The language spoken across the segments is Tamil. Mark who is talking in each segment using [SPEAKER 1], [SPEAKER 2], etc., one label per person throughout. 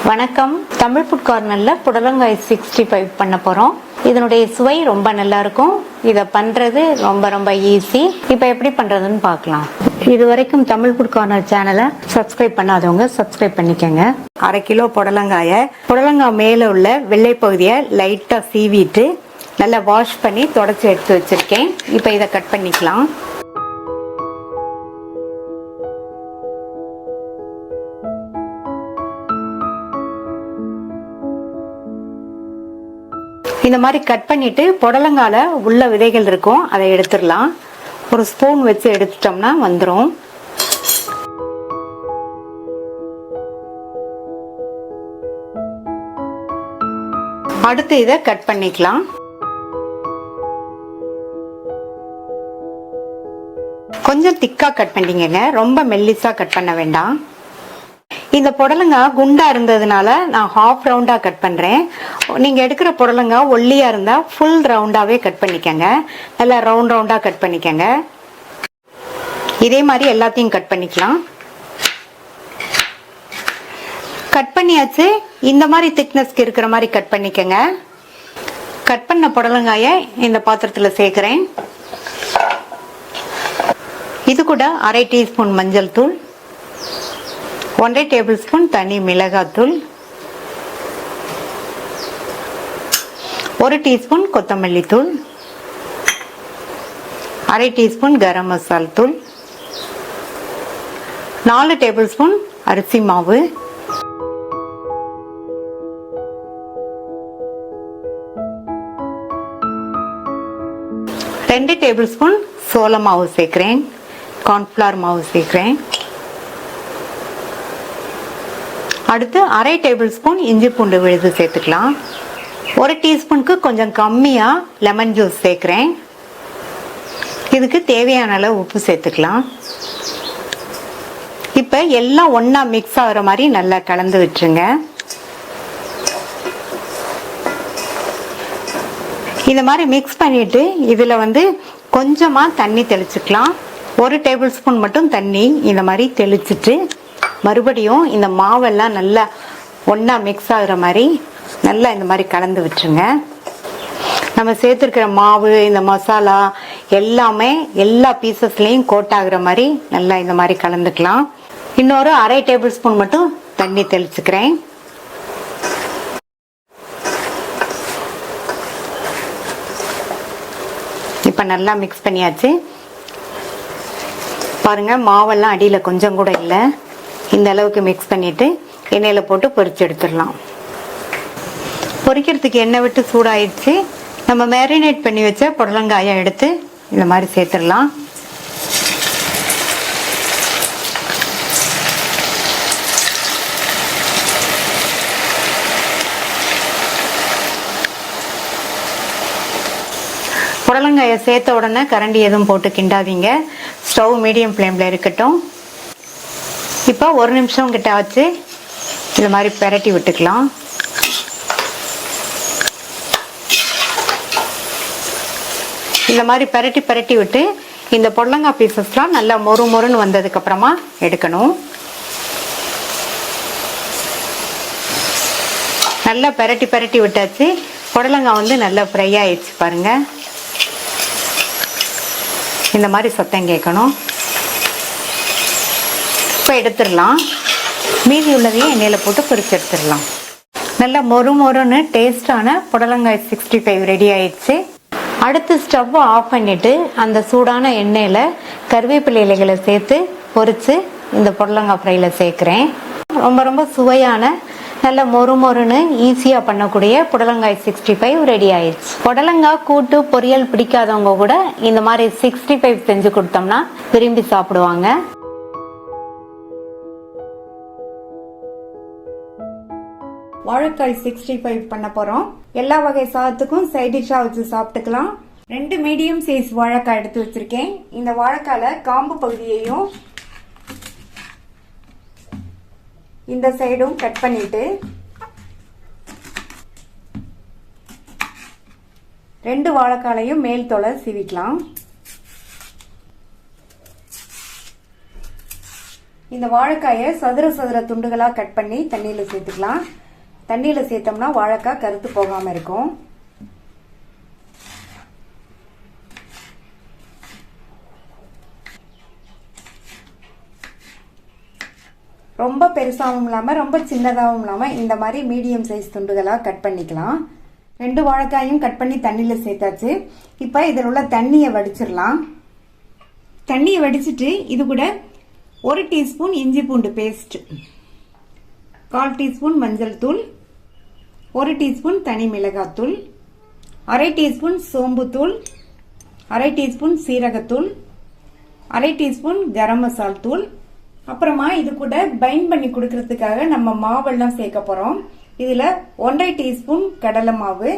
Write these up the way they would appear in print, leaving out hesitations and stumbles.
[SPEAKER 1] வணக்கம். தமிழ் ஃபுட் கார்னர்ல புடலங்காய் 65 பண்ண போறோம். இதனுடைய சுவை ரொம்ப நல்லா இருக்கும். இத பண்றது ரொம்ப ஈஸி. இப்போ எப்படி பண்றதுன்னு பார்க்கலாம். இதுவரைக்கும் தமிழ் ஃபுட் கார்னர் சேனலை சப்ஸ்கிரைப் பண்ணாதவங்க சப்ஸ்கிரைப் பண்ணிக்கங்க. 1/2 கிலோ புடலங்காய் மேல உள்ள வெள்ளை பகுதியை லைட்டா சீவிட்டு நல்லா வாஷ் பண்ணி தொடச்சி எடுத்து வச்சிருக்கேன். இப்போ இதை கட் பண்ணிக்கலாம். இந்த மாதிரி கட் பண்ணிட்டு புடலங்கால உள்ள விதைகள் இருக்கும், அதை எடுத்துடலாம். ஒரு ஸ்பூன் வச்சு எடுத்துட்டோம்னா வந்துடும். அடுத்து இதை கட் பண்ணிக்கலாம். கொஞ்சம் திக்கா கட் பண்ணிக்கங்க, ரொம்ப மெல்லிசா கட் பண்ண வேண்டாம். இந்த புடலங்காய் குண்டா இருந்ததுனால நான் ஹாஃப் ரவுண்டா கட் பண்றேன். நீங்க எடுக்கிற புடலங்காய் ஒல்லியா இருந்தா ஃபுல் ரவுண்டாவே கட் பண்ணிக்கங்க. நல்லா ரவுண்டா கட் பண்ணிக்கங்க. இதே மாதிரி எல்லாத்தையும் கட் பண்ணிக்கலாம். கட் பண்ணியாச்சு. இந்த மாதிரி திக்னஸ்க்கு இருக்கிற மாதிரி கட் பண்ணிக்கங்க. கட் பண்ண புடலங்காயை இந்த பாத்திரத்துல சேர்க்கிறேன். இது கூட 1/2 டீஸ்பூன் மஞ்சள் தூள், 1/2 டேபிள் ஸ்பூன் தனி மிளகாத்தூள், 1 டீஸ்பூன் கொத்தமல்லி தூள், 1/2 டீஸ்பூன் கரம் மசாலா தூள், 4 டேபிள் ஸ்பூன் அரிசி மாவு, 2 டேபிள் ஸ்பூன் சோள மாவு சேர்க்கிறேன். கார்ன்ஃபிளவர் மாவு சேர்க்கிறேன். அடுத்து 1/2 டேபிள் ஸ்பூன் இஞ்சி பூண்டு விழுது சேர்த்துக்கலாம். 1 டீஸ்பூனுக்கு கொஞ்சம் கம்மியா லெமன் ஜூஸ் சேர்க்கிறேன். இதுக்கு தேவையான அளவு உப்பு சேர்த்துக்கலாம். இப்ப எல்லாம் ஒன்னா மிக்ஸ் ஆகுற மாதிரி நல்லா கலந்து விட்டுருங்க. இந்த மாதிரி மிக்ஸ் பண்ணிட்டு இதுல கொஞ்சமா தண்ணி தெளிச்சுக்கலாம். 1 டேபிள் ஸ்பூன் மட்டும் தண்ணி இந்த மாதிரி தெளிச்சுட்டு மறுபடியும் இந்த மாவெல்லாம் நல்லா ஒன்னா மிக்ஸ் ஆகுற மாதிரி நல்லா இந்த மாதிரி கலந்து விட்டுருங்க. நம்ம சேர்த்துருக்கிற மாவு, இந்த மசாலா எல்லாமே எல்லா பீசஸ்லயும் கோட் ஆகுற மாதிரி நல்லா இந்த மாதிரி கலந்துக்கலாம். இன்னொரு 1/2 டேபிள் ஸ்பூன் மட்டும் தண்ணி தெளிச்சுக்கிறேன். இப்ப நல்லா மிக்ஸ் பண்ணியாச்சு. பாருங்க, மாவெல்லாம் அடியில கொஞ்சம் கூட இல்லை. இந்த அளவுக்கு மிக்ஸ் பண்ணிட்டு எண்ணெயில போட்டு பொரிச்சு எடுத்துடலாம். பொரிக்கிறதுக்கு எண்ணெய் விட்டு சூடாயிடுச்சு. நம்ம மேரினேட் பண்ணி வச்ச புடலங்காயை எடுத்து இந்த மாதிரி சேர்த்துடலாம். புடலங்காயை சேர்த்த உடனே கரண்டி எதுவும் போட்டு கிண்டாதீங்க. ஸ்டவ் மீடியம் ஃப்ளேம்ல இருக்கட்டும். இப்போ 1 நிமிஷம் கிட்ட ஆச்சு. இந்த மாதிரி பெரட்டி விட்டுக்கலாம். இந்த மாதிரி பெரட்டி விட்டு இந்த புடலங்காய் பீசஸ்லாம் நல்லா மொறுன்னு வந்ததுக்கு அப்புறமா எடுக்கணும். நல்லா பெரட்டி விட்டாச்சு. புடலங்காய் நல்லா ஃப்ரை ஆயிடுச்சு பாருங்க. இந்த மாதிரி சத்தம் கேட்கணும். இப்போ எடுத்துடலாம். மீதி உள்ளதையும் எண்ணெயில் போட்டு பொரிச்சு எடுத்துடலாம். நல்லா மொறுன்னு டேஸ்டான புடலங்காய் 65 ரெடி ஆயிடுச்சு. அடுத்து ஸ்டவ் ஆஃப் பண்ணிட்டு அந்த சூடான எண்ணெயில் கருவேப்பிலை இலைகளை சேர்த்து பொரிச்சு இந்த புடலங்காய் ஃப்ரைல சேர்க்கிறேன். ரொம்ப சுவையான நல்ல மொறுன்னு ஈஸியா பண்ணக்கூடிய புடலங்காய் 65 ரெடி ஆயிடுச்சு. புடலங்காய் கூட்டு பொரியல் பிடிக்காதவங்க கூட இந்த மாதிரி 65 செஞ்சு கொடுத்தோம்னா விரும்பி சாப்பிடுவாங்க. வாழைக்காய் 65 பண்ண போறோம். எல்லா வகை சாதத்துக்கும் சைட் டிஷ்ஷா வச்சு சாப்பிட்டுக்கலாம். 2 மீடியம் சைஸ் வாழைக்காய் எடுத்து வச்சிருக்கேன். இந்த வாழைக்கால காம்பு பகுதியையும் இந்த சைடும் கட் பண்ணிட்டு 2 வாழைக்காலையும் மேல் தோலை சீவிக்கலாம். இந்த வாழைக்காயை சதுர சதுர துண்டுகளா கட் பண்ணி தண்ணியில சேர்த்துக்கலாம். தண்ணியில சேர்த்தோம்னா வாழைக்காய் கருத்து போகாம இருக்கும். ரொம்ப பெருசாகவும் இல்லாம ரொம்ப சின்னதாகவும் இல்லாம இந்த மாதிரி மீடியம் சைஸ் துண்டுகளா கட் பண்ணிக்கலாம். 2 வாழைக்காயும் கட் பண்ணி தண்ணியில சேர்த்தாச்சு. இப்ப இதில் உள்ள தண்ணியை வடிச்சிடலாம். தண்ணியை வடிச்சிட்டு இது கூட 1 டீஸ்பூன் இஞ்சி பூண்டு பேஸ்ட், 1/4 டீஸ்பூன் மஞ்சள் தூள், 1 டீஸ்பூன் தனி மிளகாத்தூள், 1/2 டீஸ்பூன் சோம்பு தூள், 1/2 டீஸ்பூன் சீரகத்தூள், 1/2 டீஸ்பூன் கரம் மசால் தூள். அப்புறமா இது கூட பைண்ட் பண்ணி கொடுக்கறதுக்காக நம்ம மாவெல்லாம் சேர்க்க போறோம். இதுல 1/2 டீஸ்பூன் கடலை மாவு,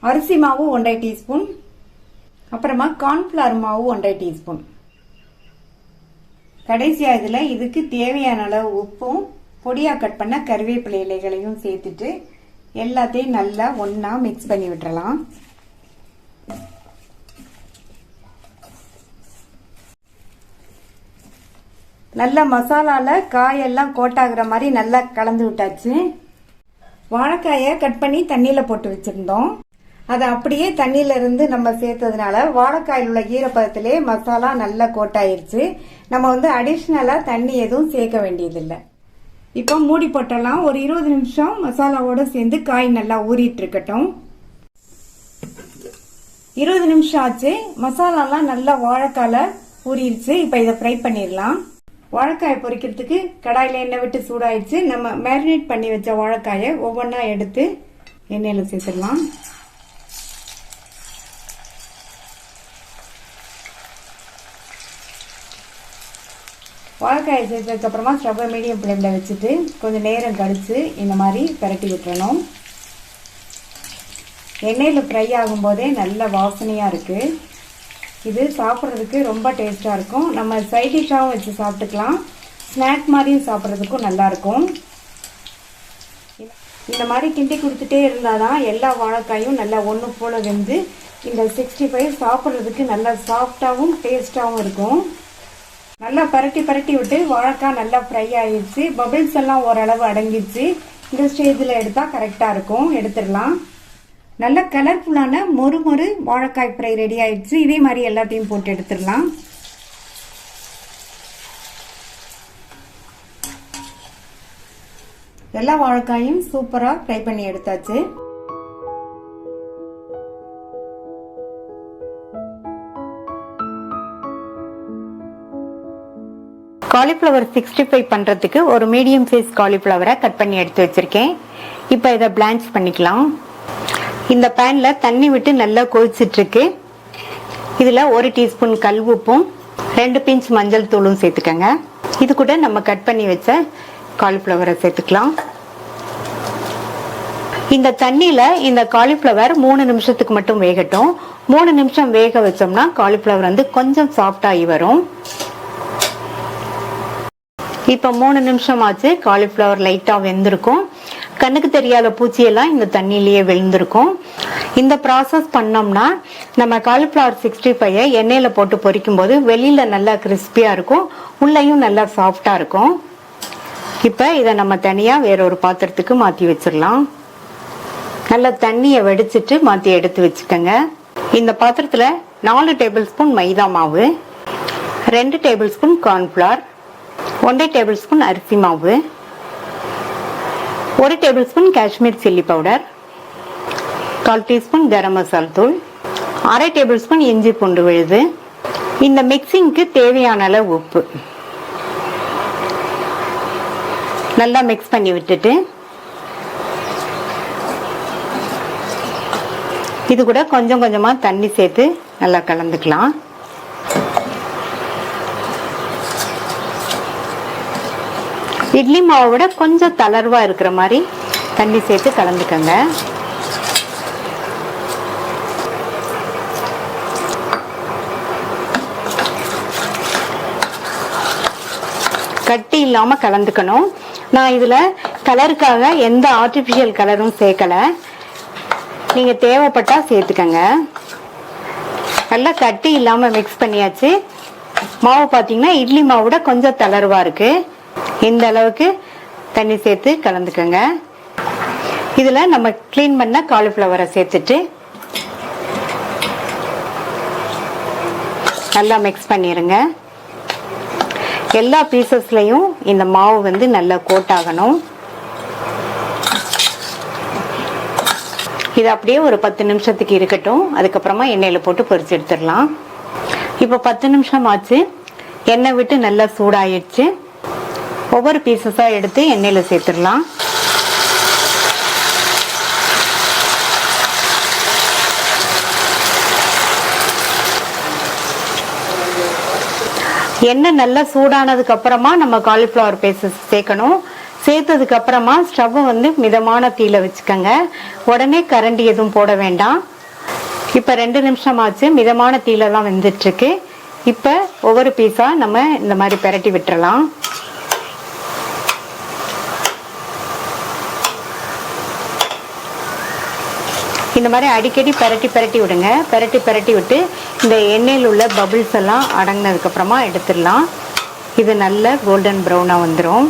[SPEAKER 1] அரிசி மாவு 1/2 டீஸ்பூன், அப்புறமா கார்ன்ஃபிளவர் மாவு 1/2 டீஸ்பூன். கடைசியா இதுல இதுக்கு தேவையான அளவு உப்பும் பொடியா கட் பண்ண கறிவேப்பிலை இலைகளையும் சேர்த்துட்டு எல்லாத்தையும் நல்லா ஒன்னா மிக்ஸ் பண்ணி விட்டுறலாம். நல்ல மசாலால காயெல்லாம் கோட்டாகிற மாதிரி நல்லா கலந்து விட்டாச்சு. வாழைக்காயை கட் பண்ணி தண்ணியில போட்டு வச்சிருந்தோம். அதை அப்படியே தண்ணியில இருந்து நம்ம சேர்த்ததுனால வாழைக்காயில் உள்ள ஈரப்பதத்திலே மசாலா நல்லா கோட்டாயிருச்சு. நம்ம அடிஷ்னலா தண்ணி எதுவும் சேர்க்க வேண்டியதில்லை. இப்போ மூடி போட்டலாம். ஒரு 20 நிமிஷம் மசாலாவோட சேர்ந்து காய் நல்லா ஊறிட்டு இருக்கட்டும். 20 நிமிஷம் ஆச்சு. மசாலாலாம் நல்லா வாழைக்கால ஊறிடுச்சு. இப்போ இதை ஃப்ரை பண்ணிடலாம். வாழைக்காயை பொரிக்கிறதுக்கு கடாயில எண்ணெய் விட்டு சூடாயிடுச்சு. நம்ம மேரினேட் பண்ணி வச்ச வாழைக்காயை ஒவ்வொன்றா எடுத்து எண்ணெயில சேர்த்துடலாம். வாழைக்காயை சேர்த்ததுக்கு அப்புறமா ஸ்டவ்வை மீடியம் ஃப்ளேம்ல வச்சுட்டு கொஞ்சம் நேரம் கழிச்சு இந்த மாதிரி பரட்டி விட்டுறணும். எண்ணெயில ஃப்ரை ஆகும் போதே நல்ல வாசனையா இருக்கு. இது சாப்பிட்றதுக்கு ரொம்ப டேஸ்டா இருக்கும். நம்ம சைட் டிஷ்ஷாகவும் வச்சு சாப்பிட்டுக்கலாம். ஸ்நாக் மாதிரியும் சாப்பிட்றதுக்கும் நல்லா இருக்கும். இந்த மாதிரி கிண்டி கொடுத்துட்டே இருந்தாதான் எல்லா வாழைக்காயும் நல்லா ஒன்று போல வெந்து இந்த 65 சாப்பிட்றதுக்கு நல்லா சாஃப்டாகவும் டேஸ்டாகவும் இருக்கும். நல்லா பரட்டி பரட்டி விட்டு வாழைக்காய் நல்லா ஃப்ரை ஆயிடுச்சு. பபிள்ஸ் எல்லாம் ஓரளவு அடங்கிடுச்சு. இந்த ஸ்டேஜில் எடுத்தால் கரெக்டாக இருக்கும். எடுத்துடலாம். நல்ல கலர்ஃபுல்லான மொறு மொறு வாழைக்காய் ஃப்ரை ரெடி ஆயிடுச்சு. இதே மாதிரி எல்லாத்தையும் போட்டு எடுத்துடலாம். எல்லா வாழைக்காயும் சூப்பரா ஃப்ரை பண்ணி எடுத்தாச்சு. காலிஃப்ளவர் 65 பண்றதுக்கு ஒரு மீடியம் சைஸ் காலிஃப்ளவரை கட் பண்ணி எடுத்து வச்சிருக்கேன். இப்போ இதை பிளான்ச் பண்ணிக்கலாம். இந்த பேன்ல தண்ணி விட்டு நல்லா கொதிச்சிட்டு இருக்கு. இதுல 1 டீஸ்பூன் கல் உப்பும் 2 பிஞ்ச் மஞ்சள் தூளும் சேர்த்துக்கங்க. இது கூட நம்ம கட் பண்ணி வச்ச காலிஃப்ளவரை சேர்த்துக்கலாம். இந்த தண்ணியில இந்த காலிஃப்ளவர் 3 நிமிஷத்துக்கு மட்டும் வேகட்டும். 3 நிமிஷம் வேக வச்சோம்னா காலிஃப்ளவர் கொஞ்சம் சாஃப்ட் ஆகி வரும். இப்ப 3 நிமிஷம் ஆச்சு. காலிஃப்ளவர் லைட்டா வெந்திருக்கும். கண்ணுக்கு தெரியாத பூச்சியெல்லாம் இந்த தண்ணியிலேயே விழுந்திருக்கும். இந்த ப்ராசஸ் பண்ணோம்னா நம்ம காலிஃப்ளவர் 65 எண்ணெயில போட்டு பொரிக்கும் போது வெளியில நல்லா கிறிஸ்பியா இருக்கும், உள்ளேயும் நல்லா சாஃப்டா இருக்கும். இப்ப இதை நம்ம தனியா வேறொரு பாத்திரத்துக்கு மாத்தி வச்சிடலாம். நல்லா தண்ணியை வடிச்சிட்டு மாத்தி எடுத்து வச்சுக்கோங்க. இந்த பாத்திரத்துல 4 டேபிள் ஸ்பூன் மைதா மாவு, 2 tablespoon cornflour, 1 tablespoon அரிசி மாவு, 1 tablespoon Kashmir chilli powder, 1/4 teaspoon கரம் மசால் தூள், 1/2 டேபிள் ஸ்பூன் இஞ்சி பூண்டு விழுது. இந்த மிக்சிங்க்கு தேவையான அளவு உப்பு நல்லா மிக்ஸ் பண்ணி விட்டுட்டு இது கூட கொஞ்சம் கொஞ்சமா தண்ணி சேர்த்து நல்லா கலந்துக்கலாம். இட்லி மாவை விட கொஞ்சம் தளர்வா இருக்கிற மாதிரி தண்ணி சேர்த்து கலந்துக்கங்க. கட்டி இல்லாம கலந்துக்கணும். நான் இதுல கலருக்காக எந்த ஆர்டிபிஷியல் கலரும் சேர்க்கல. நீங்க தேவைப்பட்டா சேர்த்துக்கங்க. நல்லா கட்டி இல்லாம மிக்ஸ் பண்ணியாச்சு. மாவு பார்த்தீங்கன்னா இட்லி மாவோட கொஞ்சம் தளர்வா இருக்கு. இந்த அளவுக்கு தண்ணி சேர்த்து கலந்துக்கோங்க. இதுல நம்ம கிளீன் பண்ண காலிஃப்ளவரை சேர்த்துட்டு நல்லா மிக்ஸ் பண்ணிருங்க. எல்லா பீசஸ்லயும் இந்த மாவு வந்து நல்லா கோட் ஆகணும். இது அப்படியே ஒரு 10 நிமிஷத்துக்கு இருக்கட்டும். அதுக்கப்புறமா எண்ணெயில போட்டு பொரிச்சு எடுத்துடலாம். இப்போ 10 நிமிஷம் ஆச்சு. எண்ணெய் விட்டு நல்லா சூடாயிடுச்சு. ஒவ்வொரு பீசஸா எடுத்து எண்ணெயில சேர்த்துடலாம். எண்ணெய் நல்லா சூடானதுக்கு அப்புறமா நம்ம காலிஃப்ளவர் பீசஸ் சேர்க்கணும். சேர்த்ததுக்கு அப்புறமா ஸ்டவ் வந்து மிதமான தீயில வச்சுக்கோங்க. உடனே கரண்டி எதுவும் போட வேண்டாம். இப்ப 2 நிமிஷம் ஆச்சு. மிதமான தீயில தான் வெந்துட்டு இருக்கு. இப்ப ஒவ்வொரு பீஸா நம்ம இந்த மாதிரி பெரட்டி விட்டுறலாம். இந்த மாதிரி அடிக்கடி பெரட்டி விடுங்க. பெரட்டி விட்டு இந்த எண்ணெயில் உள்ள பபிள்ஸ் எல்லாம் அடங்கினதுக்கு அப்புறமா எடுத்துடலாம். இது நல்ல கோல்டன் ப்ரௌனா வந்துடும்.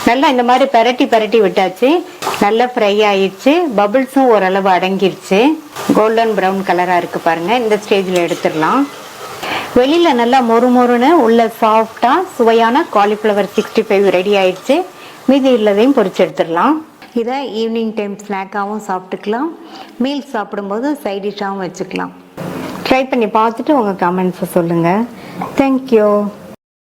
[SPEAKER 1] நல்லா இந்த மாதிரி பெரட்டி விட்டாச்சு. நல்லா ஃப்ரை ஆயிடுச்சு. பபிள்ஸும் ஓரளவு அடங்கிருச்சு. கோல்டன் ப்ரௌன் கலரா இருக்கு பாருங்க. இந்த ஸ்டேஜ்ல எடுத்துடலாம். வெளியில நல்லா மொறுமொறுன்னு உள்ள சாஃப்டா சுவையான காலிஃப்ளவர் 65 ரெடி ஆயிடுச்சு. மீதி உள்ளதையும் பொரிச்சு எடுத்துடலாம். இதை ஈவினிங் டைம் ஸ்நாக்காகவும் சாப்பிட்டுக்கலாம். மீல்ஸ் சாப்பிடும்போது சைட் டிஷ்ஷாகவும் வச்சுக்கலாம். ட்ரை பண்ணி பார்த்துட்டு உங்கள் கமெண்ட்ஸை சொல்லுங்கள். தேங்க்யூ.